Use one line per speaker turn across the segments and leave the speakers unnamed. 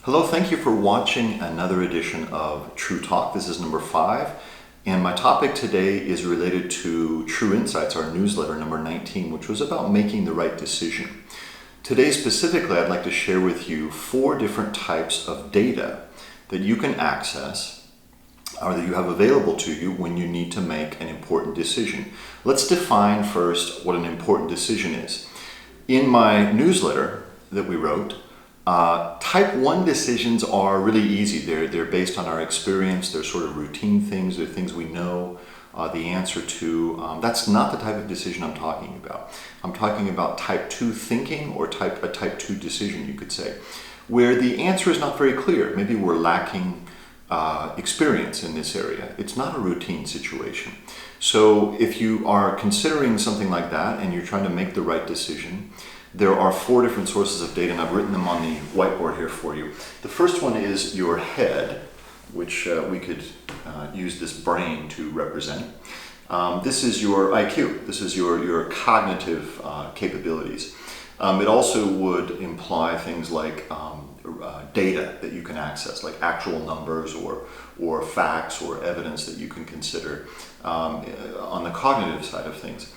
Hello, thank you for watching another edition of True Talk. This is number 5, and my topic today is related to True Insights, our newsletter number 19, which was about making the right decision. Today specifically, I'd like to share with you 4 different types of data that you can access or that you have available to you when you need to make an important decision. Let's define first what an important decision is. In my newsletter that we wrote, type 1 decisions are really easy. They're based on our experience. They're sort of routine things. They're things we know the answer to. That's not the type of decision I'm talking about. I'm talking about type 2 thinking, or a type 2 decision, you could say, where the answer is not very clear. Maybe we're lacking experience in this area. It's not a routine situation. So if you are considering something like that and you're trying to make the right decision, there are 4 different sources of data, and I've written them on the whiteboard here for you. The first one is your head, which we could use this brain to represent. This is your IQ. This is your cognitive capabilities. It also would imply things like data that you can access, like actual numbers or facts or evidence that you can consider on the cognitive side of things.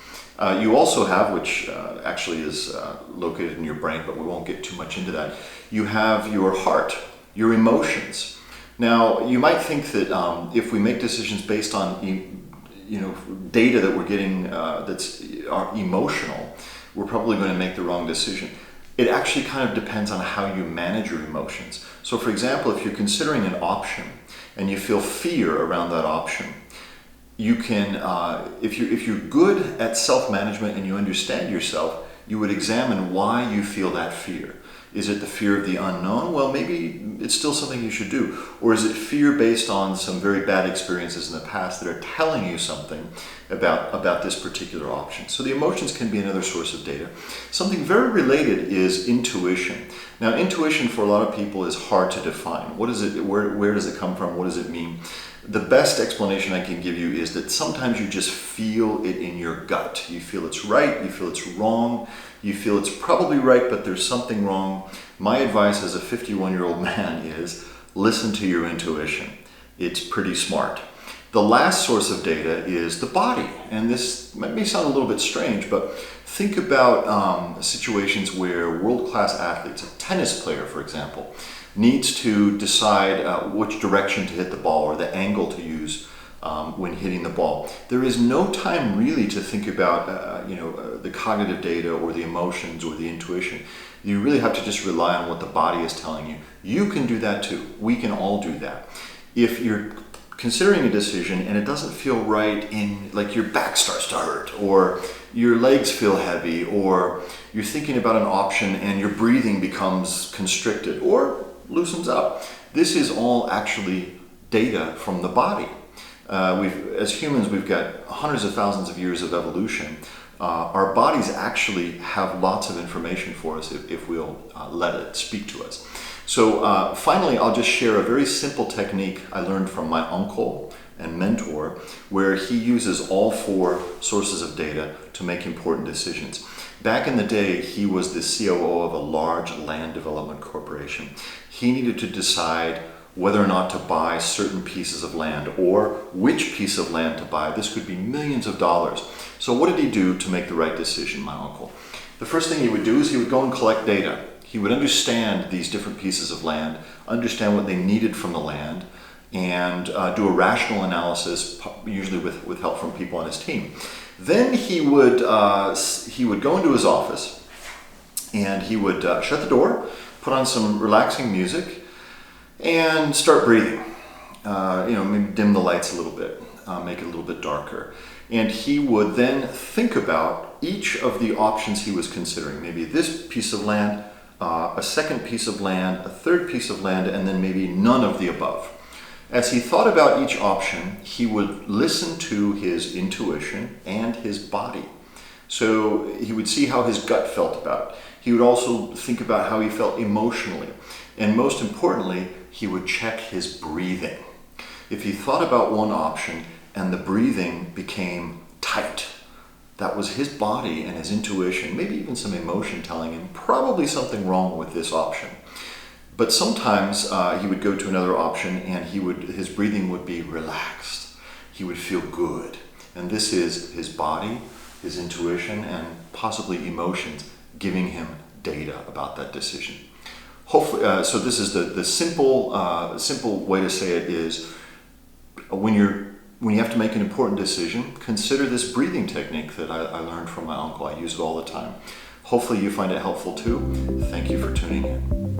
You also have, which actually is located in your brain, but we won't get too much into that, you have your heart, your emotions. Now, you might think that if we make decisions based on data that we're getting that's emotional, we're probably going to make the wrong decision. It actually kind of depends on how you manage your emotions. So for example, if you're considering an option and you feel fear around that option, you can, if you're good at self-management and you understand yourself, you would examine why you feel that fear. Is it the fear of the unknown? Well, maybe it's still something you should do. Or is it fear based on some very bad experiences in the past that are telling you something about this particular option? So the emotions can be another source of data. Something very related is intuition. Now, intuition for a lot of people is hard to define. What is it? Where does it come from? What does it mean? The best explanation I can give you is that sometimes you just feel it in your gut. You feel it's right, you feel it's wrong, you feel it's probably right, but there's something wrong. My advice as a 51-year-old man is listen to your intuition. It's pretty smart. The last source of data is the body. And this may sound a little bit strange, but think about situations where world-class athletes, a tennis player, for example, needs to decide which direction to hit the ball or the angle to use when hitting the ball. There is no time really to think about the cognitive data or the emotions or the intuition. You really have to just rely on what the body is telling you. You can do that too. We can all do that. If you're considering a decision and it doesn't feel right, like your back starts to hurt, or your legs feel heavy, or you're thinking about an option and your breathing becomes constricted or loosens up, this is all actually data from the body. As humans, we've got hundreds of thousands of years of evolution. Our bodies actually have lots of information for us if we'll let it speak to us. So finally, I'll just share a very simple technique I learned from my uncle and mentor, where he uses all 4 sources of data to make important decisions. Back in the day, he was the COO of a large land development corporation. He needed to decide whether or not to buy certain pieces of land or which piece of land to buy. This could be millions of dollars. So what did he do to make the right decision, my uncle? The first thing he would do is he would go and collect data. He would understand these different pieces of land, understand what they needed from the land, and do a rational analysis, usually with help from people on his team. Then he would go into his office and he would shut the door, put on some relaxing music, and start breathing. Maybe dim the lights a little bit, make it a little bit darker. And he would then think about each of the options he was considering. Maybe this piece of land, a second piece of land, a third piece of land, and then maybe none of the above. As he thought about each option, he would listen to his intuition and his body. So he would see how his gut felt about it. He would also think about how he felt emotionally. And most importantly, he would check his breathing. If he thought about one option and the breathing became tight, that was his body and his intuition, maybe even some emotion telling him probably something wrong with this option. But sometimes he would go to another option and his breathing would be relaxed. He would feel good. And this is his body, his intuition, and possibly emotions giving him data about that decision. Hopefully, so this is the simple way to say it is when you have to make an important decision, consider this breathing technique that I learned from my uncle. I use it all the time. Hopefully you find it helpful too. Thank you for tuning in.